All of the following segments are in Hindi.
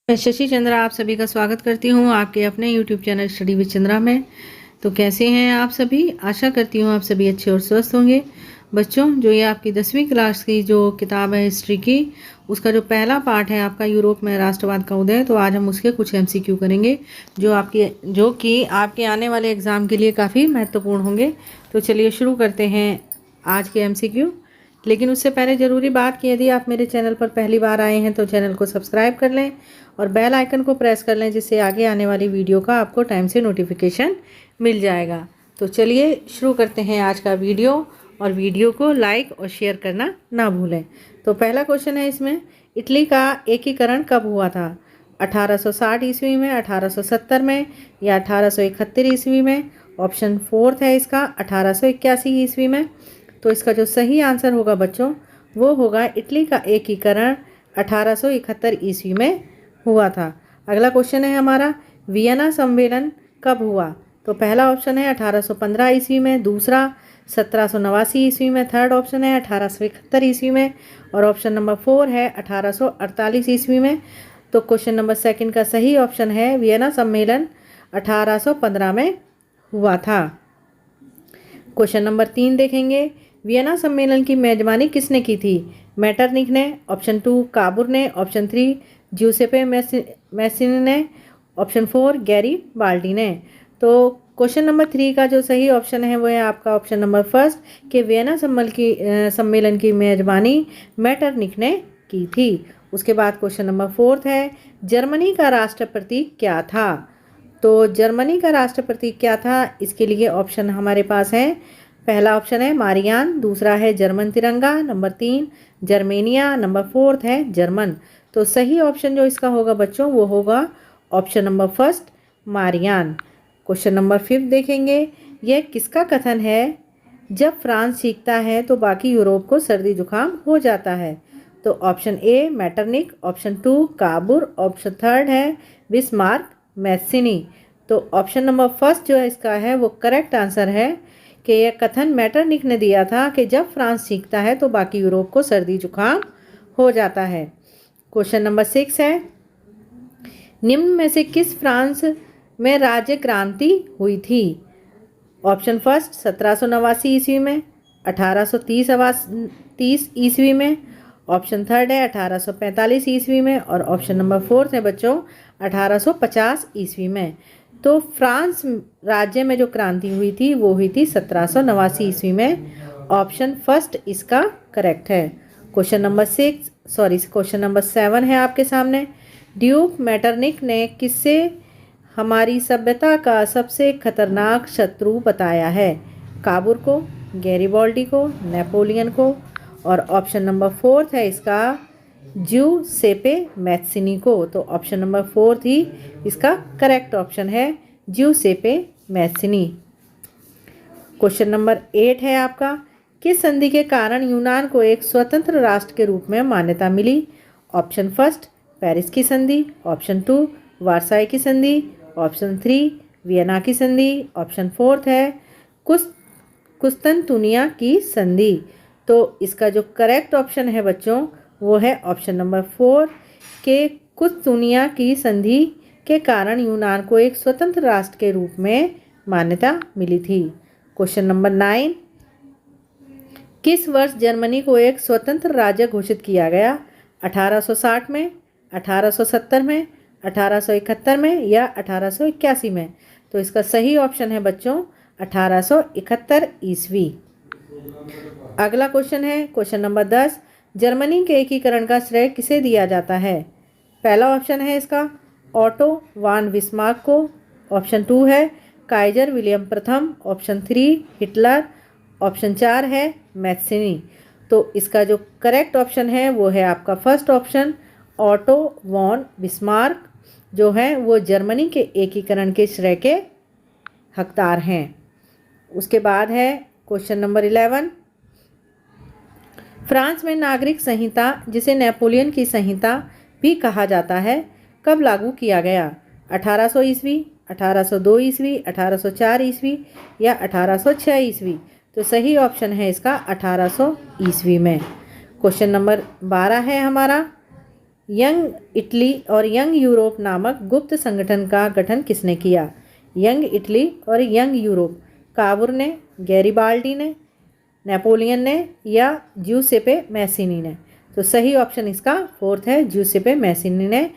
मैं शशि चंद्रा आप सभी का स्वागत करती हूँ आपके अपने YouTube channel study with Chandra में। तो कैसे हैं आप सभी? आशा करती हूँ आप सभी अच्छे और स्वस्थ होंगे। बच्चों, जो ये आपकी 10वीं क्लास की जो किताब है हिस्ट्री की, उसका जो पहला पार्ट है आपका यूरोप में राष्ट्रवाद का उदय, तो आज हम उसके कुछ MCQ करेंगे जो कि आपके आने वाले एग्ज़ाम के लिए काफ़ी महत्वपूर्ण होंगे। तो चलिए शुरू करते हैं आज के MCQ। लेकिन उससे पहले ज़रूरी बात कि यदि आप मेरे चैनल पर पहली बार आए हैं तो चैनल को सब्सक्राइब कर लें और बेल आइकन को प्रेस कर लें, जिससे आगे आने वाली वीडियो का आपको टाइम से नोटिफिकेशन मिल जाएगा। तो चलिए शुरू करते हैं आज का वीडियो, और वीडियो को लाइक और शेयर करना ना भूलें। तो पहला क्वेश्चन है इसमें, इटली का एकीकरण कब हुआ था? 1860 ईस्वी में, 1870 में, या 1871 ईस्वी में? ऑप्शन 4 है इसका 1881 ईस्वी में। तो इसका जो सही आंसर होगा बच्चों, वो होगा इटली का एकीकरण 1871 ईस्वी में हुआ था। अगला क्वेश्चन है हमारा, वियना सम्मेलन कब हुआ? तो पहला ऑप्शन है 1815 ईस्वी में, दूसरा 1789 ईस्वी में, थर्ड ऑप्शन है 1871 ईस्वी में, और ऑप्शन नंबर 4 है 1848 ईस्वी में। तो क्वेश्चन नंबर सेकंड का सही ऑप्शन है वियना सम्मेलन 1815 में हुआ था। क्वेश्चन नंबर 3 देखेंगे, वियना सम्मेलन की मेजबानी किसने की थी? मेटरनिख ने, ऑप्शन 2 काबुर ने, ऑप्शन 3 ज्यूसेपे मैसिनी ने, ऑप्शन 4 गैरी बाल्डी ने। तो क्वेश्चन नंबर 3 का जो सही ऑप्शन है वो है आपका ऑप्शन नंबर फर्स्ट, कि वियना सम्मेलन की मेजबानी मेटरनिख ने की थी। उसके बाद क्वेश्चन नंबर 4 है, जर्मनी का राष्ट्रपति क्या था? तो जर्मनी का राष्ट्रपति क्या था, इसके लिए ऑप्शन हमारे पास है। पहला ऑप्शन है मारियान, दूसरा है जर्मन तिरंगा, नंबर 3 जर्मेनिया, नंबर 4 है जर्मन। तो सही ऑप्शन जो इसका होगा बच्चों, वो होगा ऑप्शन नंबर फर्स्ट मारियान। क्वेश्चन नंबर 5 देखेंगे, यह किसका कथन है, जब फ्रांस सीखता है तो बाकी यूरोप को सर्दी जुकाम हो जाता है? तो ऑप्शन ए मैटरनिख, ऑप्शन 2 काबुर, ऑप्शन 3 है बिस्मार्क मैसिनी। तो ऑप्शन नंबर फर्स्ट जो है इसका है वो करेक्ट आंसर है, कि यह कथन मैटरनिख ने दिया था कि जब फ्रांस सीखता है तो बाकी यूरोप को सर्दी जुकाम हो जाता है। क्वेश्चन नंबर 6 है, निम्न में से किस फ्रांस में राज्य क्रांति हुई थी? ऑप्शन फर्स्ट 1789 ईस्वी में, 1830 ईस्वी में, ऑप्शन 3 है 1845 ईस्वी में, और ऑप्शन नंबर 4 है बच्चों 1850 ईस्वी में। तो फ्रांस राज्य में जो क्रांति हुई थी वो हुई थी 1789 ईस्वी में। ऑप्शन फर्स्ट इसका करेक्ट है। क्वेश्चन नंबर 7 है आपके सामने, ड्यूक मैटरनिख ने किससे हमारी सभ्यता का सबसे खतरनाक शत्रु बताया है? काबुर को, गैरीबाल्डी को, नेपोलियन को, और ऑप्शन नंबर 4 है इसका ज्यूसेपे मैसिनी को। तो ऑप्शन नंबर 4 ही इसका करेक्ट ऑप्शन है, ज्यूसेपे मैसिनी। क्वेश्चन नंबर 8 है आपका, किस संधि के कारण यूनान को एक स्वतंत्र राष्ट्र के रूप में मान्यता मिली? ऑप्शन फर्स्ट पेरिस की संधि, ऑप्शन 2 वार्साई की संधि, ऑप्शन 3 वियना की संधि, ऑप्शन 4 है कुस्तुनतुनिया की संधि। तो इसका जो करेक्ट ऑप्शन है बच्चों वो है ऑप्शन नंबर 4, के कुस्तुनतुनिया की संधि के कारण यूनान को एक स्वतंत्र राष्ट्र के रूप में मान्यता मिली थी। क्वेश्चन नंबर 9, किस वर्ष जर्मनी को एक स्वतंत्र राज्य घोषित किया गया? 1860 में, 1870 में, 1871 में, या 1881 में? तो इसका सही ऑप्शन है बच्चों 1871 ईस्वी। अगला क्वेश्चन है क्वेश्चन नंबर 10, जर्मनी के एकीकरण का श्रेय किसे दिया जाता है? पहला ऑप्शन है इसका ऑटो वान बिस्मार्क को, ऑप्शन 2 है काइजर विलियम प्रथम, ऑप्शन 3 हिटलर, ऑप्शन 4 है मैसिनी। तो इसका जो करेक्ट ऑप्शन है वो है आपका first option, Otto von Bismarck जो है वो जर्मनी के एकीकरण के श्रेय के हकदार हैं। उसके बाद है क्वेश्चन नंबर 11, फ्रांस में नागरिक संहिता, जिसे नेपोलियन की संहिता भी कहा जाता है, कब लागू किया गया? 1800 ईस्वी, 1802 ईस्वी, 1804 ईस्वी, या 1806 ईस्वी? तो सही ऑप्शन है इसका 1800 ईस्वी में। क्वेश्चन नंबर 12 है हमारा, यंग इटली और यंग यूरोप नामक गुप्त संगठन का गठन किसने किया? यंग इटली और यंग यूरोप, काबुर ने, गैरिबाल्डी ने, नेपोलियन ने या ज्यूसेपे मैसिनी ने? तो सही ऑप्शन इसका फोर्थ है, ज्यूसेपे मैसिनी ने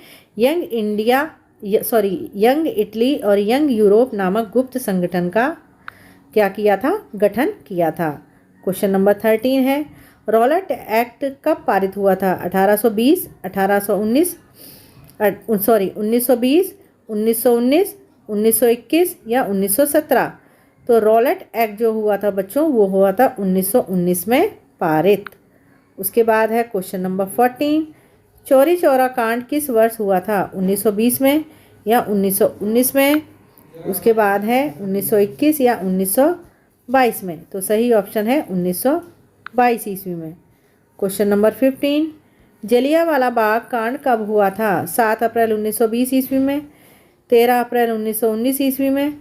यंग इटली और यंग यूरोप नामक गुप्त संगठन का क्या किया था? गठन किया था। क्वेश्चन नंबर 13 है, रॉलेट एक्ट कब पारित हुआ था? 1820, 1819 1920, 1919, 1921 या 1917? तो रॉलेट एक्ट जो हुआ था बच्चों वो हुआ था 1919 में पारित। उसके बाद है क्वेश्चन नंबर 14, चौरी चौरा कांड किस वर्ष हुआ था? 1920 में या 1919 में? उसके बाद है 1921 या 1922 में? तो सही ऑप्शन है 1922 ईस्वी में। क्वेश्चन नंबर 15, जलियांवाला बाग कांड कब हुआ था? 7 अप्रैल 1920 ईस्वी में, 13 अप्रैल 1919 ईस्वी में,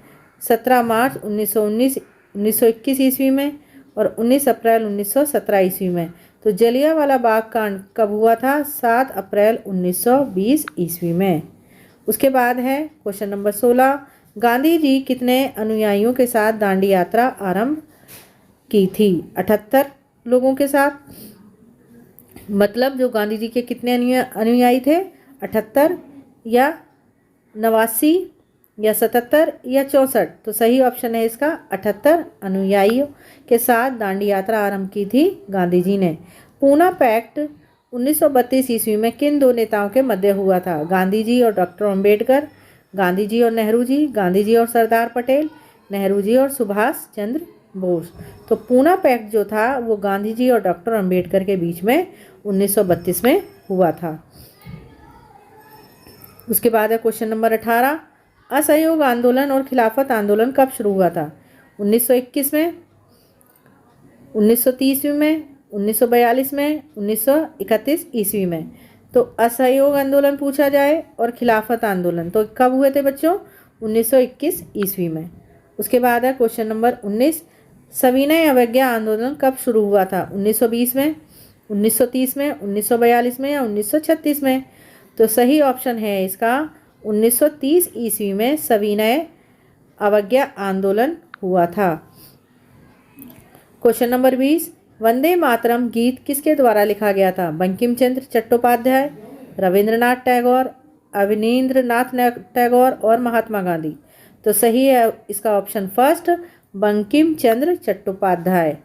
17 मार्च 1921 ईस्वी में और 19 अप्रैल 1917 ईस्वी में? तो जलियांवाला बाग कांड कब हुआ था? 7 अप्रैल 1920 ईस्वी में। उसके बाद है क्वेश्चन नंबर 16, गांधी जी कितने अनुयायियों के साथ दांडी यात्रा आरंभ की थी? 78 लोगों के साथ। मतलब जो गांधी जी के कितने अनुयायी थे? 78 या 89 या 77 या 64? तो सही ऑप्शन है इसका 78 अनुयायियों के साथ दांडी यात्रा आरंभ की थी गांधी जी ने। पूना पैक्ट 1932 ईस्वी में किन दो नेताओं के मध्य हुआ था? गांधी जी और डॉक्टर अम्बेडकर, गांधी जी और नेहरू जी, गांधी जी और सरदार पटेल, नेहरू जी और सुभाष चंद्र बोस? तो पूना पैक्ट जो था वो गांधी जी और डॉक्टर अम्बेडकर के बीच में 1932 में हुआ था। उसके बाद है क्वेश्चन नंबर 18, असहयोग आंदोलन और खिलाफत आंदोलन कब शुरू हुआ था? 1921 में, 1930 में, 1942 में, 1931 ईस्वी में? तो असहयोग आंदोलन पूछा जाए और खिलाफत आंदोलन तो कब हुए थे बच्चों? 1921 ईस्वी में। उसके बाद है क्वेश्चन नंबर 19, सविनय अवज्ञा आंदोलन कब शुरू हुआ था? 1920 में, 1930 में, 1942 में या 1936 में? तो सही ऑप्शन है इसका 1930 ईस्वी में सविनय अवज्ञा आंदोलन हुआ था। क्वेश्चन नंबर 20, वंदे मातरम गीत किसके द्वारा लिखा गया था? बंकिम चंद्र चट्टोपाध्याय, रविंद्रनाथ टैगोर, अवनींद्रनाथ टैगोर और महात्मा गांधी? तो सही है इसका ऑप्शन फर्स्ट, बंकिम चंद्र चट्टोपाध्याय।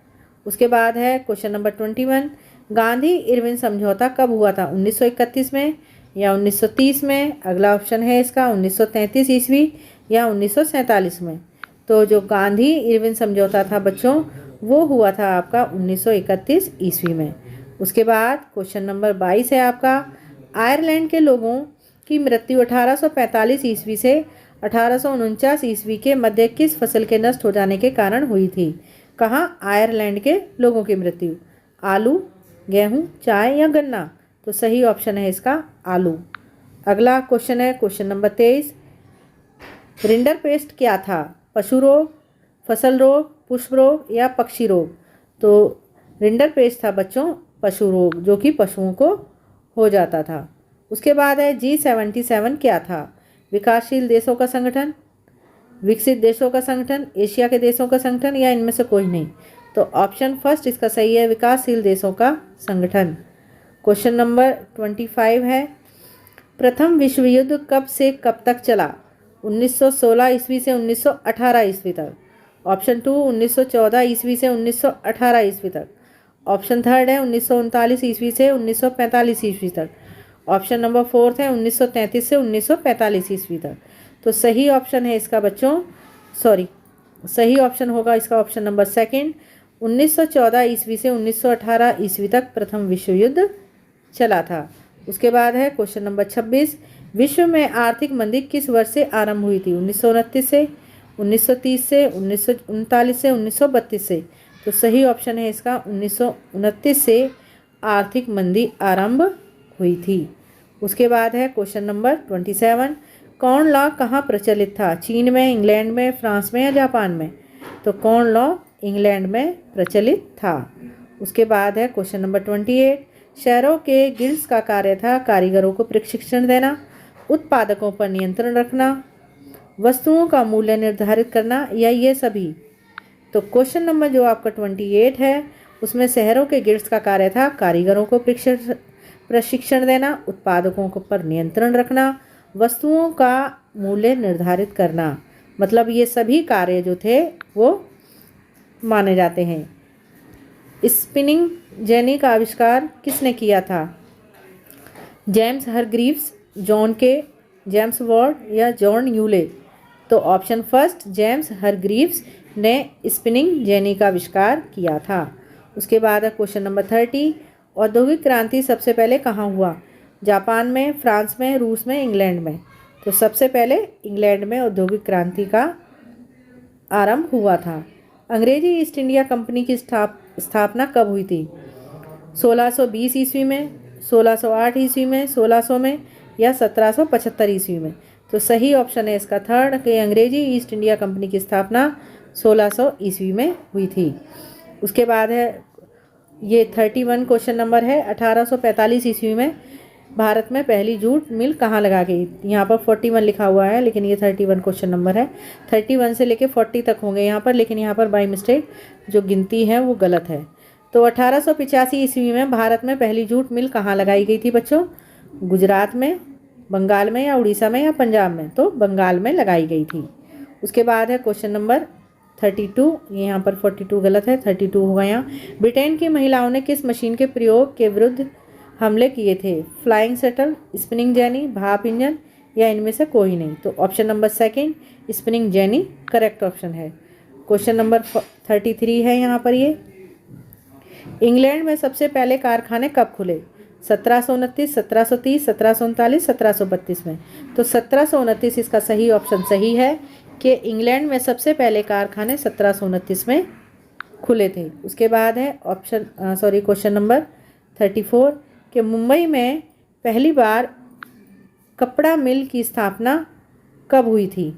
उसके बाद है क्वेश्चन नंबर 21, गांधी इरविन समझौता कब हुआ था? 1931 में या 1930 में? अगला ऑप्शन है इसका 1933 ईस्वी या 1947 में? तो जो गांधी इरविन समझौता था बच्चों वो हुआ था आपका 1931 ईस्वी में। उसके बाद क्वेश्चन नंबर 22 है आपका, आयरलैंड के लोगों की मृत्यु 1845 ईस्वी से 1849 ईस्वी के मध्य किस फसल के नष्ट हो जाने के कारण हुई थी? कहाँ आयरलैंड के लोगों की मृत्यु? आलू, गेहूँ, चाय या गन्ना? तो सही ऑप्शन है इसका आलू। अगला क्वेश्चन है क्वेश्चन नंबर 23, रिंडरपेस्ट क्या था? पशु रोग, फसल रोग, पुष्प रोग या पक्षी रोग? तो रिंडरपेस्ट था बच्चों पशु रोग जो कि पशुओं को हो जाता था। उसके बाद है G77 क्या था? विकासशील देशों का संगठन, विकसित देशों का संगठन, एशिया के देशों का संगठन या इनमें से कोई नहीं? तो ऑप्शन फर्स्ट इसका सही है, विकासशील देशों का संगठन। क्वेश्चन नंबर 25 है, प्रथम विश्व युद्ध कब से कब तक चला? 1916 ईस्वी से 1918 ईस्वी तक। ऑप्शन 2 1914 ईस्वी से 1918 ईस्वी तक। ऑप्शन थर्ड है 1939 ईस्वी से 1945 ईस्वी तक। ऑप्शन नंबर फोर्थ है 1933 से 1945 ईस्वी तक। तो सही ऑप्शन है इसका बच्चों सही ऑप्शन होगा इसका ऑप्शन नंबर सेकंड, 1914 ईस्वी से 1918 ईस्वी तक प्रथम विश्व युद्ध चला था। उसके बाद है क्वेश्चन नंबर 26, विश्व में आर्थिक मंदी किस वर्ष से आरंभ हुई थी? 1929 से, 1930 से, 1939 से, 1932 से? तो सही ऑप्शन है इसका 1929 से आर्थिक मंदी आरंभ हुई थी। उसके बाद है क्वेश्चन नंबर 27, कॉर्न लॉ कहाँ प्रचलित था? चीन में, इंग्लैंड में, फ्रांस में या जापान में? तो कॉर्न लॉ इंग्लैंड में प्रचलित था। उसके बाद है क्वेश्चन नंबर 28, शहरों के गिल्ड्स का कार्य था कारीगरों को प्रशिक्षण देना, उत्पादकों पर नियंत्रण रखना, वस्तुओं का मूल्य निर्धारित करना, या ये सभी। तो क्वेश्चन नंबर जो आपका 28 है उसमें शहरों के गिल्ड्स का कार्य था कारीगरों को प्रशिक्षण देना, उत्पादकों पर नियंत्रण रखना, वस्तुओं का मूल्य निर्धारित करना। मतलब ये सभी कार्य जो थे वो माने जाते हैं। स्पिनिंग जेनी का आविष्कार किसने किया था? जेम्स हरग्रीव्स, जॉन के, जेम्स वार्ड या जॉन यूले। तो ऑप्शन फर्स्ट जेम्स हरग्रीव्स ने स्पिनिंग जेनी का आविष्कार किया था। उसके बाद है क्वेश्चन नंबर 30, औद्योगिक क्रांति सबसे पहले कहाँ हुआ? जापान में, फ्रांस में, रूस में, इंग्लैंड में। तो सबसे पहले इंग्लैंड में औद्योगिक क्रांति का आरंभ हुआ था। अंग्रेजी ईस्ट इंडिया कंपनी की स्थापना कब हुई थी? 1620 ईस्वी में, 1608 ईस्वी में, 1600 में या 1775 ईस्वी में। तो सही ऑप्शन है इसका थर्ड कि अंग्रेजी ईस्ट इंडिया कंपनी की स्थापना 1600 ईस्वी में हुई थी। उसके बाद है ये 31 क्वेश्चन नंबर है, 1845 ईस्वी में भारत में पहली जूट मिल कहाँ लगा गई? यहाँ पर 41 लिखा हुआ है लेकिन ये 31 क्वेश्चन नंबर है। 31 से लेके 40 तक होंगे यहाँ पर, लेकिन यहाँ पर बाय मिस्टेक जो गिनती है वो गलत है। तो 1885 ईस्वी में भारत में पहली जूट मिल कहाँ लगाई गई थी बच्चों? गुजरात में, बंगाल में या उड़ीसा में या पंजाब में? तो बंगाल में लगाई गई थी। उसके बाद है क्वेश्चन नंबर 32, ये यहाँ पर 42 गलत है, 32 होगा यहाँ। ब्रिटेन की महिलाओं ने किस मशीन के प्रयोग के विरुद्ध हमले किए थे? फ्लाइंग शटल, स्पिनिंग जेनी, भाप इंजन या इनमें से कोई नहीं। तो option number second spinning jenny correct option है। क्वेश्चन नंबर 33 है यहाँ पर ये, इंग्लैंड में सबसे पहले कारखाने कब खुले? 1729, 1730, 1739, 1732 में। तो 1729 इसका सही ऑप्शन सही है कि इंग्लैंड में सबसे पहले कारखाने 1729 में खुले थे। उसके बाद है क्वेश्चन नंबर 34 कि मुंबई में पहली बार कपड़ा मिल की स्थापना कब हुई थी?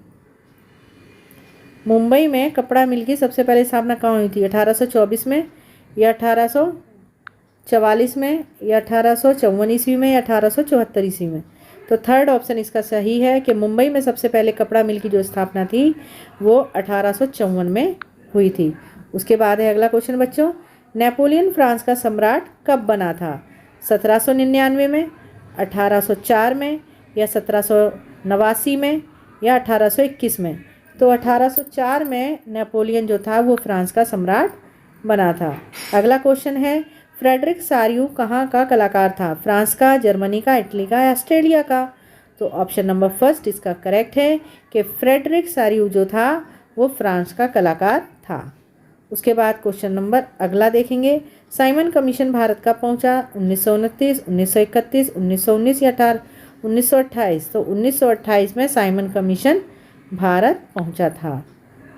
मुंबई में कपड़ा मिल की सबसे पहले स्थापना कहाँ हुई थी? 1824 में या 1844 में या 1854 ईस्वी में या 1874 ईस्वी में? तो थर्ड ऑप्शन इसका सही है कि मुंबई में सबसे पहले कपड़ा मिल की जो स्थापना थी वो 1854 में हुई थी। उसके बाद है अगला क्वेश्चन बच्चों, नेपोलियन फ्रांस का सम्राट कब बना था? 1799 में, 1804 में या 1789 में या 1821 में? तो 1804 में नेपोलियन जो था वो फ्रांस का सम्राट बना था। अगला क्वेश्चन है, फ्रेडरिक सारियू कहाँ का कलाकार था? फ्रांस का, जर्मनी का, इटली का या ऑस्ट्रेलिया का? तो ऑप्शन नंबर फर्स्ट इसका करेक्ट है कि फ्रेडरिक सारियू जो था वो फ्रांस का कलाकार था। उसके बाद क्वेश्चन नंबर अगला देखेंगे, साइमन कमीशन भारत कब पहुंचा? 1929, 1931, 1919 या 1928? तो 1928 में साइमन कमीशन भारत पहुंचा था।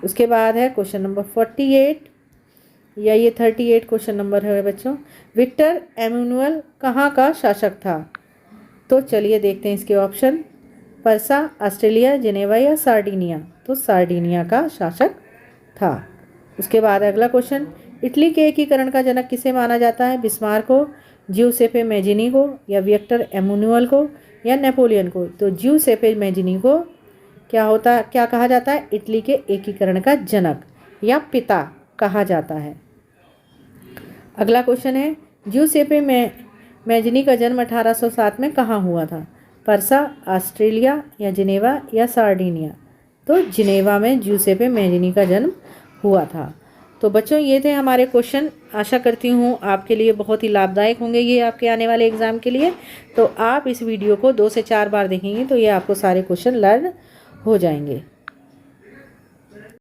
उसके बाद है क्वेश्चन नंबर 48 या ये 38 क्वेश्चन नंबर है बच्चों, विक्टर एमैनुअल कहाँ का शासक था? तो चलिए देखते हैं इसके ऑप्शन, परसा, ऑस्ट्रेलिया, जिनेवा या सार्डिनिया? तो सार्डिनिया का शासक था। उसके बाद अगला क्वेश्चन, इटली के एकीकरण का जनक किसे माना जाता है? बिस्मार्क को, ज्यूसेपे मैजिनी को या विक्टर एमैनुअल को या नेपोलियन को? तो ज्यूसेपे मैजिनी को क्या कहा जाता है? इटली के एकीकरण का जनक या पिता कहा जाता है। अगला क्वेश्चन है, ज्यूसेपे मैजिनी का जन्म 1807 में कहाँ हुआ था? परसा, ऑस्ट्रेलिया या जिनेवा या सार्डिनिया? तो जिनेवा में ज्यूसेपे मैजिनी का जन्म हुआ था। तो बच्चों ये थे हमारे क्वेश्चन, आशा करती हूँ आपके लिए बहुत ही लाभदायक होंगे ये आपके आने वाले एग्ज़ाम के लिए। तो आप इस वीडियो को 2 से 4 बार देखेंगे तो ये आपको सारे क्वेश्चन लर्न हो जाएंगे।